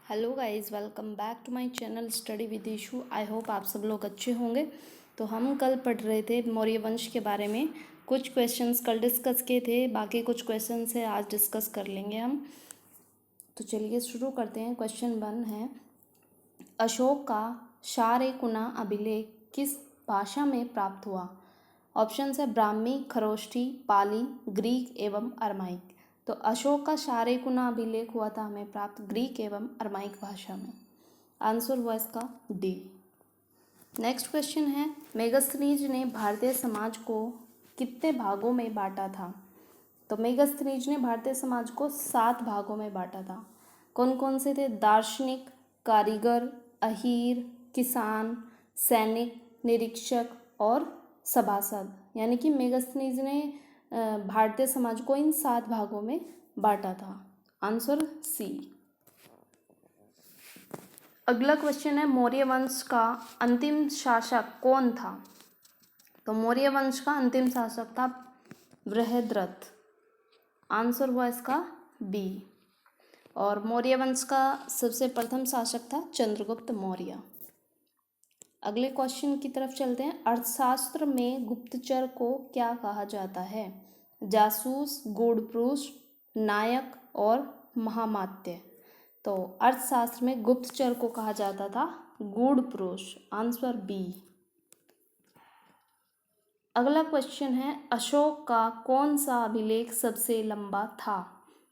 Hello guys, welcome back to my channel study with Ishu. I hope आप सब लोग अच्छे होंगे। तो हम कल पढ़ रहे थे मौर्य वंश के बारे में। कुछ क्वेश्चंस कल डिस्कस किए थे, बाकी कुछ क्वेश्चंस है आज डिस्कस कर लेंगे हम। तो चलिए शुरू करते हैं। क्वेश्चन 1 है, अशोक का शारकुना अभिलेख किस भाषा में प्राप्त हुआ? ऑप्शन है ब्राह्मी, खरोष्ठी, पाली, ग्रीक एवं अरमाइक। तो अशोक का शारकुना अभिलेख हुआ था हमें प्राप्त ग्रीक एवं अरमाइक भाषा में। आंसर हुआ इसका डी। नेक्स्ट क्वेश्चन है, मेगस्थनीज ने भारतीय समाज को कितने भागों में बांटा था? तो मेगस्थनीज ने भारतीय समाज को 7 भागों में बांटा था। कौन कौन से थे? दार्शनिक, कारीगर, अहीर, किसान, सैनिक, निरीक्षक और सभासद। यानी कि मेगस्थनीज ने भारतीय समाज को इन 7 भागों में बांटा था। Answer C. अगला क्वेश्चन है, मौर्य वंश का अंतिम शासक कौन था? तो मौर्य वंश का अंतिम शासक था बृहद्रथ। आंसर हुआ इसका बी। और मौर्य वंश का सबसे प्रथम शासक था चंद्रगुप्त मौर्य। अगले क्वेश्चन की तरफ चलते हैं। अर्थशास्त्र में गुप्तचर को क्या कहा जाता है? जासूस, गूढ़पुरुष, नायक और महामात्य। तो अर्थशास्त्र में गुप्तचर को कहा जाता था गूढ़पुरुष। Answer B. अगला क्वेश्चन है, अशोक का कौन सा अभिलेख सबसे लंबा था?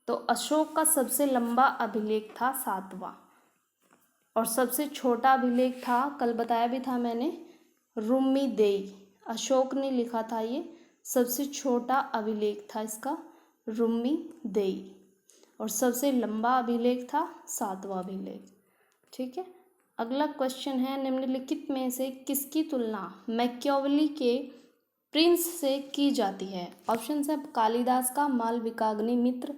तो अशोक का सबसे लंबा अभिलेख था 7वां। और सबसे छोटा अभिलेख था, कल बताया भी था मैंने, रुम्मीदेई। अशोक ने लिखा था, ये सबसे छोटा अभिलेख था इसका रुम्मीदेई। और सबसे लंबा अभिलेख था 7वां अभिलेख। ठीक है। अगला क्वेश्चन है, निम्नलिखित में से किसकी तुलना मैकियावेली के प्रिंस से की जाती है? ऑप्शन है कालिदास का मालविकाग्नि मित्र,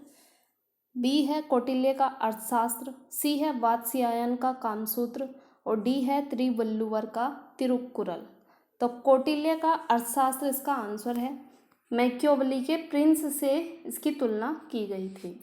बी है कौटिल्य का अर्थशास्त्र, सी है वात्स्यायन का कामसूत्र और डी है त्रिवल्लुवर का तिरुक्कुरल। तो कौटिल्य का अर्थशास्त्र इसका आंसर है। मैकियावेली के प्रिंस से इसकी तुलना की गई थी।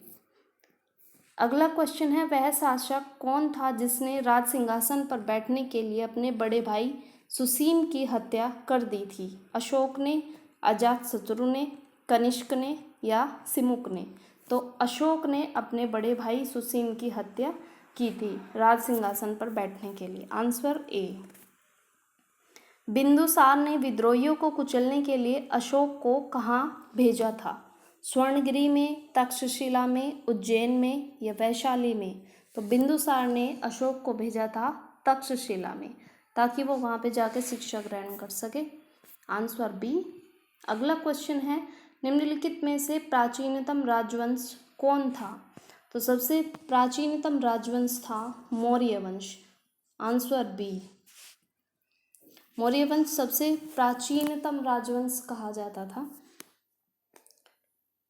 अगला क्वेश्चन है, वह शासक कौन था जिसने राज सिंहासन पर बैठने के लिए अपने बड़े भाई सुसीम की हत्या कर दी थी? अशोक ने, अजातशत्रु ने, कनिष्क ने या सिमुक ने? तो अशोक ने अपने बड़े भाई सुसीम की हत्या की थी राज सिंहासन पर बैठने के लिए। Answer A. बिंदुसार ने विद्रोहियों को कुचलने के लिए अशोक को कहाँ भेजा था? स्वर्णगिरी में, तक्षशिला में, उज्जैन में या वैशाली में? तो बिंदुसार ने अशोक को भेजा था तक्षशिला में, ताकि वो वहाँ पे जाके शिक्षा ग्रहण कर सके। Answer B. अगला क्वेश्चन है, निम्नलिखित में से प्राचीनतम राजवंश कौन था? तो सबसे प्राचीनतम राजवंश था मौर्य वंश। Answer B. मौर्य वंश सबसे प्राचीनतम राजवंश कहा जाता था।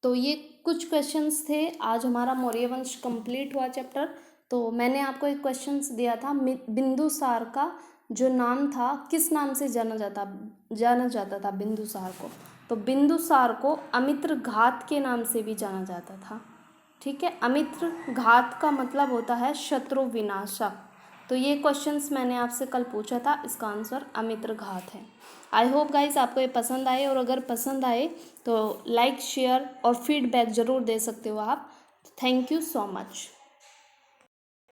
तो ये कुछ क्वेश्चंस थे। आज हमारा मौर्य वंश कंप्लीट हुआ चैप्टर। तो मैंने आपको एक क्वेश्चंस दिया था, बिंदुसार का जो नाम था किस नाम से जाना जाता था बिंदुसार को? तो बिंदुसार को अमित्र घात के नाम से भी जाना जाता था। ठीक है। अमित्र घात का मतलब होता है शत्रु विनाशक। तो ये क्वेश्चंस मैंने आपसे कल पूछा था, इसका आंसर अमित्र घात है। आई होप गाइस आपको ये पसंद आए, और अगर पसंद आए तो लाइक, शेयर और फीडबैक ज़रूर दे सकते हो आप। Thank you so much.